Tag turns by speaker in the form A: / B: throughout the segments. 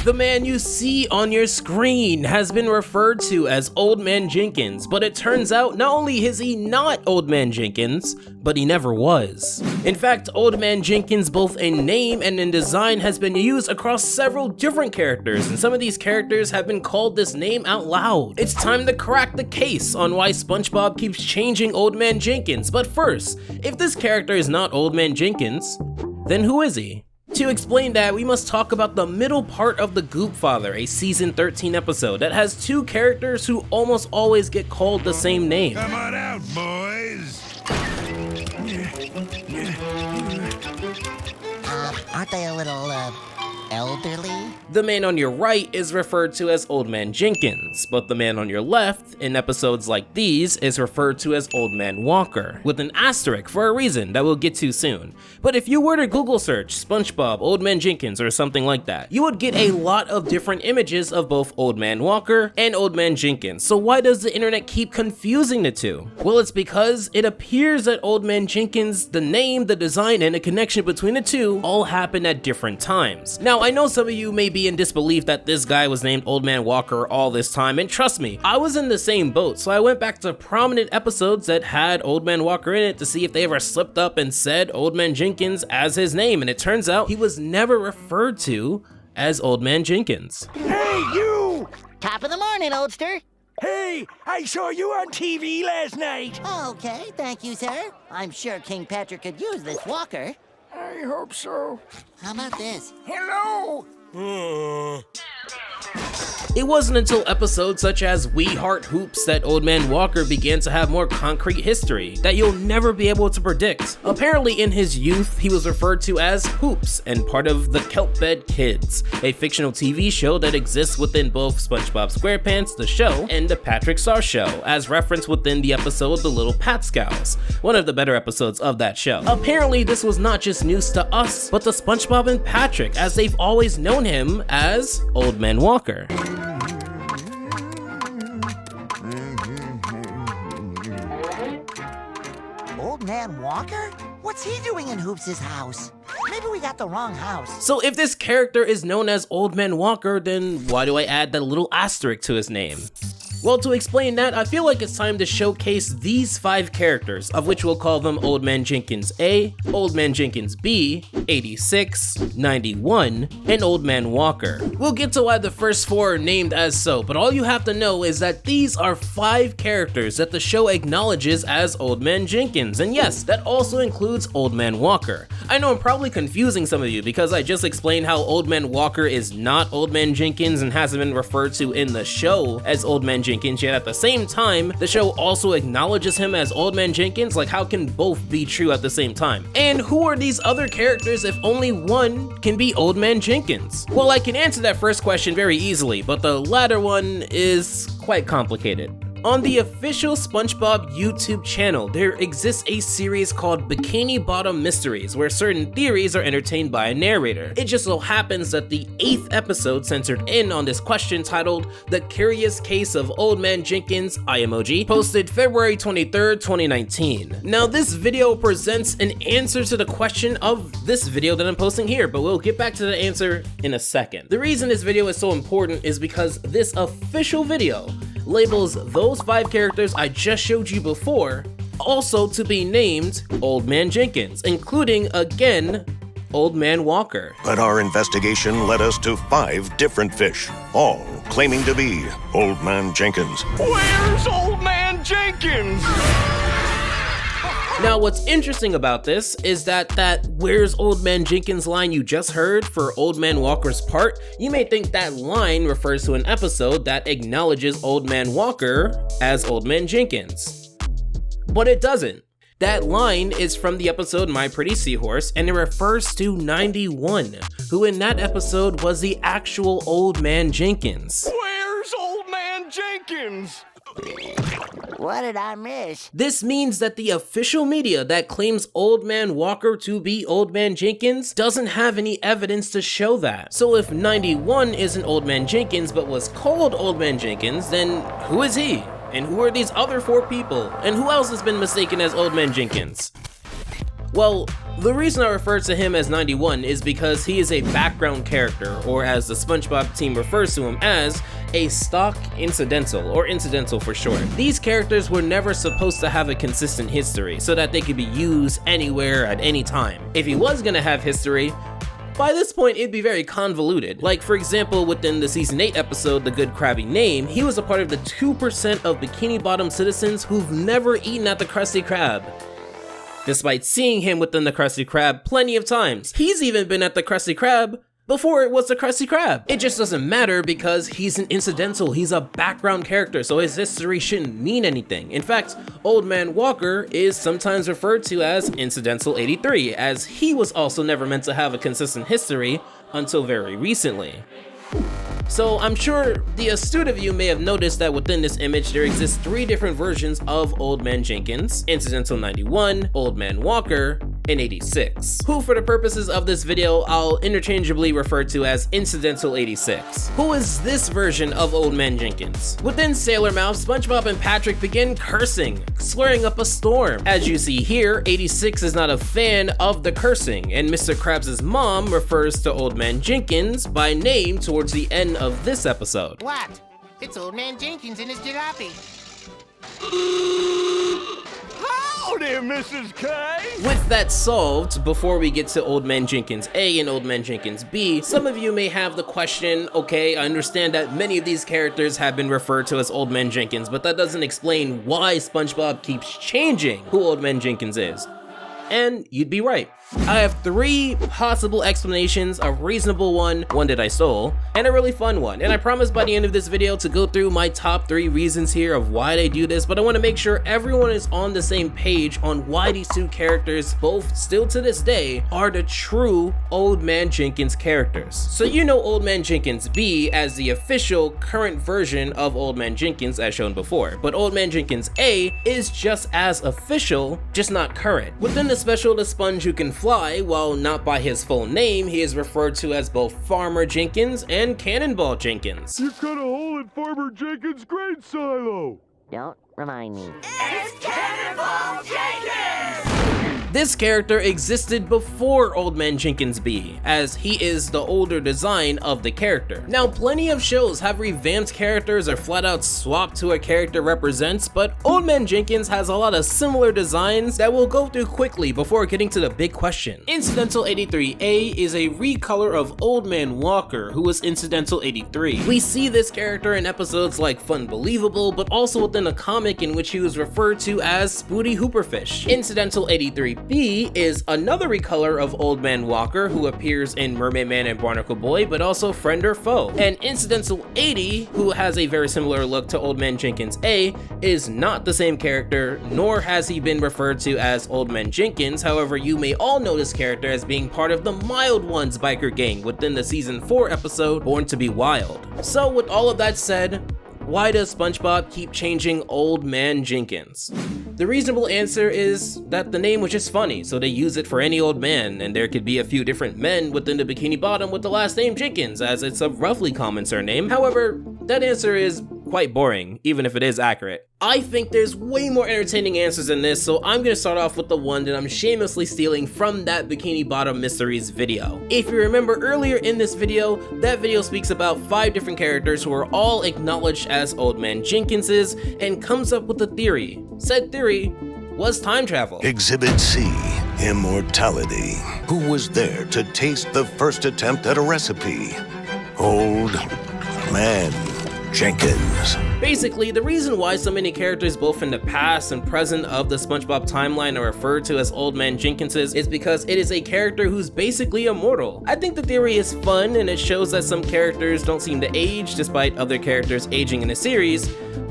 A: The man you see on your screen has been referred to as Old Man Jenkins, but it turns out not only is he not Old Man Jenkins, but he never was. In fact, Old Man Jenkins, both in name and in design, has been used across several different characters, and some of these characters have been called this name out loud. It's time to crack the case on why SpongeBob keeps changing Old Man Jenkins, but first, if this character is not Old Man Jenkins, then who is he? To explain that, we must talk about the middle part of The Goop Father, a season 13 episode that has two characters who almost always get called the same name.
B: Come on out, boys.
C: Aren't they a little, elderly?
A: The man on your right is referred to as Old Man Jenkins, but the man on your left, in episodes like these, is referred to as Old Man Walker, with an asterisk for a reason that we'll get to soon. But if you were to Google search SpongeBob, Old Man Jenkins, or something like that, you would get a lot of different images of both Old Man Walker and Old Man Jenkins. So why does the internet keep confusing the two? Well, it's because it appears that Old Man Jenkins, the name, the design, and the connection between the two all happened at different times. Now, I know some of you may be in disbelief that this guy was named Old Man Walker all this time, and trust me, I was in the same boat, so I went back to prominent episodes that had Old Man Walker in it to see if they ever slipped up and said Old Man Jenkins as his name, and it turns out he was never referred to as Old Man Jenkins.
B: Hey, you!
C: Top of the morning, oldster.
B: Hey, I saw you on TV last night.
C: Okay, thank you, sir. I'm sure King Patrick could use this walker.
B: I hope so.
C: How about this?
B: Hello?
A: It wasn't until episodes such as We Heart Hoops that Old Man Walker began to have more concrete history that you'll never be able to predict. Apparently in his youth, he was referred to as Hoops and part of the Kelpbed Kids, a fictional TV show that exists within both SpongeBob SquarePants, the show, and the Patrick Star Show, as referenced within the episode The Little Patscows, one of the better episodes of that show. Apparently this was not just news to us, but to SpongeBob and Patrick, as they've always known him as Old Man Walker.
C: Old Man Walker? What's he doing in Hoops' house? Maybe we got the wrong house.
A: So if this character is known as Old Man Walker, then why do I add that little asterisk to his name? Well, to explain that, I feel like it's time to showcase these 5 characters, of which we'll call them Old Man Jenkins A, Old Man Jenkins B, 86, 91, and Old Man Walker. We'll get to why the first 4 are named as so, but all you have to know is that these are 5 characters that the show acknowledges as Old Man Jenkins, and yes, that also includes Old Man Walker. I know I'm probably confusing some of you because I just explained how Old Man Walker is not Old Man Jenkins and hasn't been referred to in the show as Old Man Jenkins, yet at the same time, the show also acknowledges him as Old Man Jenkins. Like, how can both be true at the same time? And who are these other characters if only one can be Old Man Jenkins? Well, I can answer that first question very easily, but the latter one is quite complicated. On the official SpongeBob YouTube channel, there exists a series called Bikini Bottom Mysteries, where certain theories are entertained by a narrator. It just so happens that the 8th episode centered in on this question, titled The Curious Case of Old Man Jenkins, emoji, posted February 23rd, 2019. Now this video presents an answer to the question of this video that I'm posting here, but we'll get back to the answer in a second. The reason this video is so important is because this official video labels those 5 characters I just showed you before also to be named Old Man Jenkins, including, again, Old Man Walker.
D: But our investigation led us to 5 different fish, all claiming to be Old Man Jenkins.
B: Where's Old Man Jenkins?
A: Now, what's interesting about this is that "Where's Old Man Jenkins" line you just heard for Old Man Walker's part, you may think that line refers to an episode that acknowledges Old Man Walker as Old Man Jenkins. But it doesn't. That line is from the episode My Pretty Seahorse, and it refers to 91, who in that episode was the actual Old Man Jenkins.
B: Where's Old Man Jenkins?
C: What did I miss?
A: This means that the official media that claims Old Man Walker to be Old Man Jenkins doesn't have any evidence to show that. So if 91 isn't Old Man Jenkins but was called Old Man Jenkins, then who is he? And who are these other 4 people? And who else has been mistaken as Old Man Jenkins? Well, The reason I refer to him as 91 is because he is a background character, or as the SpongeBob team refers to him as, a stock incidental, or incidental for short. These characters were never supposed to have a consistent history, so that they could be used anywhere at any time. If he was gonna have history, by this point it'd be very convoluted. Like for example, within the season 8 episode, The Good Krabby Name, he was a part of the 2% of Bikini Bottom citizens who've never eaten at the Krusty Krab, despite seeing him within the Krusty Krab plenty of times. He's even been at the Krusty Krab before it was the Krusty Krab. It just doesn't matter because he's an incidental, he's a background character, so his history shouldn't mean anything. In fact, Old Man Walker is sometimes referred to as Incidental 83, as he was also never meant to have a consistent history until very recently. So I'm sure the astute of you may have noticed that within this image there exists 3 different versions of Old Man Jenkins: Incidental 91, Old Man Walker, and 86, who for the purposes of this video I'll interchangeably refer to as Incidental 86. Who is this version of Old Man Jenkins? Within Sailor Mouth, SpongeBob and Patrick begin cursing, swearing up a storm. As you see here, 86 is not a fan of the cursing, and Mr. Krabs' mom refers to Old Man Jenkins by name towards the end of this episode.
E: What? It's Old Man Jenkins and his jalopy.
B: Howdy, Mrs. K.
A: With that solved, before we get to Old Man Jenkins A and Old Man Jenkins B, some of you may have the question, okay, I understand that many of these characters have been referred to as Old Man Jenkins, but that doesn't explain why SpongeBob keeps changing who Old Man Jenkins is. And you'd be right. I have 3 possible explanations, a reasonable one that I stole, and a really fun one. And I promise by the end of this video to go through my top 3 reasons here of why they do this, but I want to make sure everyone is on the same page on why these 2 characters, both still to this day, are the true Old Man Jenkins characters. So you know Old Man Jenkins B as the official current version of Old Man Jenkins as shown before, but Old Man Jenkins A is just as official, just not current. Within the special The Sponge Who Can Fly, while not by his full name, he is referred to as both Farmer Jenkins and Cannonball Jenkins.
B: You cut a hole in Farmer Jenkins' grain silo.
C: Don't remind me.
B: It's Cannonball Jenkins!
A: This character existed before Old Man Jenkins B, as he is the older design of the character. Now, plenty of shows have revamped characters or flat out swapped who a character represents, but Old Man Jenkins has a lot of similar designs that we'll go through quickly before getting to the big question. Incidental 83A is a recolor of Old Man Walker, who was Incidental 83. We see this character in episodes like Funbelievable, but also within a comic in which he was referred to as Spooty Hooperfish. Incidental 83B is another recolor of Old Man Walker, who appears in Mermaid Man and Barnacle Boy, but also Friend or Foe. And Incidental 80, who has a very similar look to Old Man Jenkins A, is not the same character, nor has he been referred to as Old Man Jenkins. However, you may all know this character as being part of the Mild Ones biker gang within the season 4 episode Born to Be Wild. So with all of that said, why does SpongeBob keep changing Old Man Jenkins? The reasonable answer is that the name was just funny, so they use it for any old man, and there could be a few different men within the Bikini Bottom with the last name Jenkins, as it's a roughly common surname. However, that answer is quite boring, even if it is accurate. I think there's way more entertaining answers than this, so I'm gonna start off with the one that I'm shamelessly stealing from that Bikini Bottom Mysteries video. If you remember earlier in this video, that video speaks about 5 different characters who are all acknowledged as Old Man Jenkinses and comes up with a theory. Said theory was time travel.
D: Exhibit C, Immortality. Who was there to taste the first attempt at a recipe? Old Man Jenkins.
A: Basically, the reason why so many characters both in the past and present of the SpongeBob timeline are referred to as Old Man Jenkinses is because it is a character who's basically immortal. I think the theory is fun and it shows that some characters don't seem to age despite other characters aging in the series,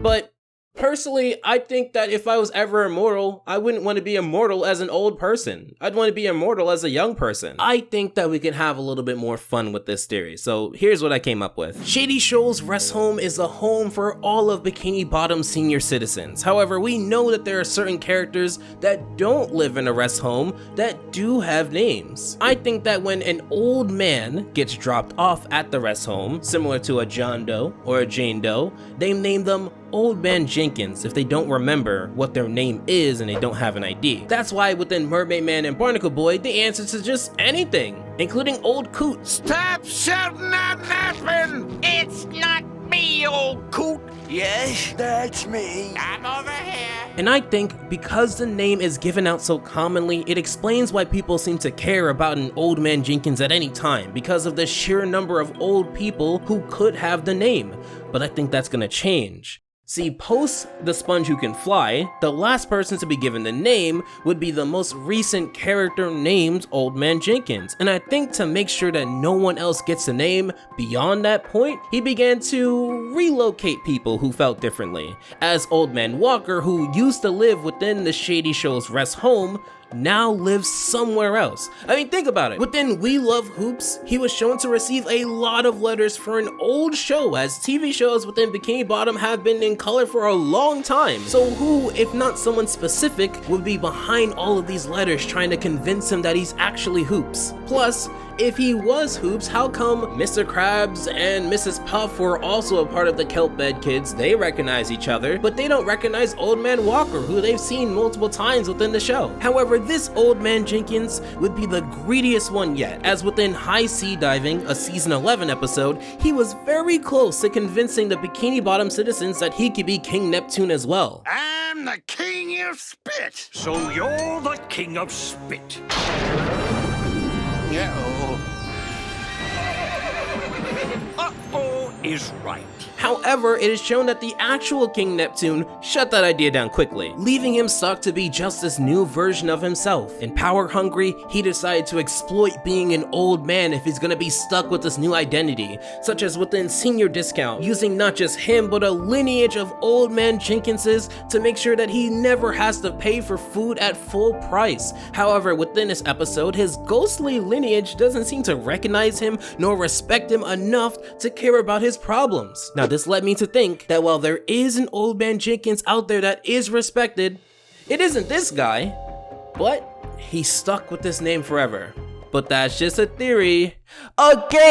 A: but personally, I think that if I was ever immortal, I wouldn't want to be immortal as an old person. I'd want to be immortal as a young person. I think that we can have a little bit more fun with this theory, so here's what I came up with. Shady Shoals Rest Home is a home for all of Bikini Bottom senior citizens. However, we know that there are certain characters that don't live in a rest home that do have names. I think that when an old man gets dropped off at the rest home, similar to a John Doe or a Jane Doe, they name them Old Man Jenkins if they don't remember what their name is and they don't have an ID. That's why within Mermaid Man and Barnacle Boy, the answer to just anything, including Old Coot.
B: Stop shouting out napping!
E: It's not me, old coot.
B: Yes, that's me.
E: I'm over here.
A: And I think because the name is given out so commonly, it explains why people seem to care about an Old Man Jenkins at any time, because of the sheer number of old people who could have the name. But I think that's gonna change. See, post The Sponge Who Can Fly, the last person to be given the name would be the most recent character named Old Man Jenkins, and I think to make sure that no one else gets the name beyond that point, he began to relocate people who felt differently, as Old Man Walker, who used to live within the Shady Show's rest home, now lives somewhere else. I mean, think about it. Within We Love Hoops, he was shown to receive a lot of letters for an old show, as TV shows within Bikini Bottom have been in color for a long time. So who, if not someone specific, would be behind all of these letters trying to convince him that he's actually Hoops? Plus, if he was Hoops, how come Mr. Krabs and Mrs. Puff were also a part of the Kelp Bed Kids? They recognize each other, but they don't recognize Old Man Walker, who they've seen multiple times within the show. However, this Old Man Jenkins would be the greediest one yet, as within High Sea Diving, a season 11 episode, he was very close to convincing the Bikini Bottom citizens that he could be King Neptune as well.
B: I'm the king of spit, so you're the king of spit. Uh-oh is right.
A: However, it is shown that the actual King Neptune shut that idea down quickly, leaving him stuck to be just this new version of himself. And power hungry, he decided to exploit being an old man if he's gonna be stuck with this new identity, such as within Senior Discount, using not just him but a lineage of Old Man Jenkinses to make sure that he never has to pay for food at full price. However, within this episode, his ghostly lineage doesn't seem to recognize him nor respect him enough to care about his problems. Now, this led me to think that while there is an Old Man Jenkins out there that is respected, it isn't this guy, but he's stuck with this name forever. But that's just a theory. Okay.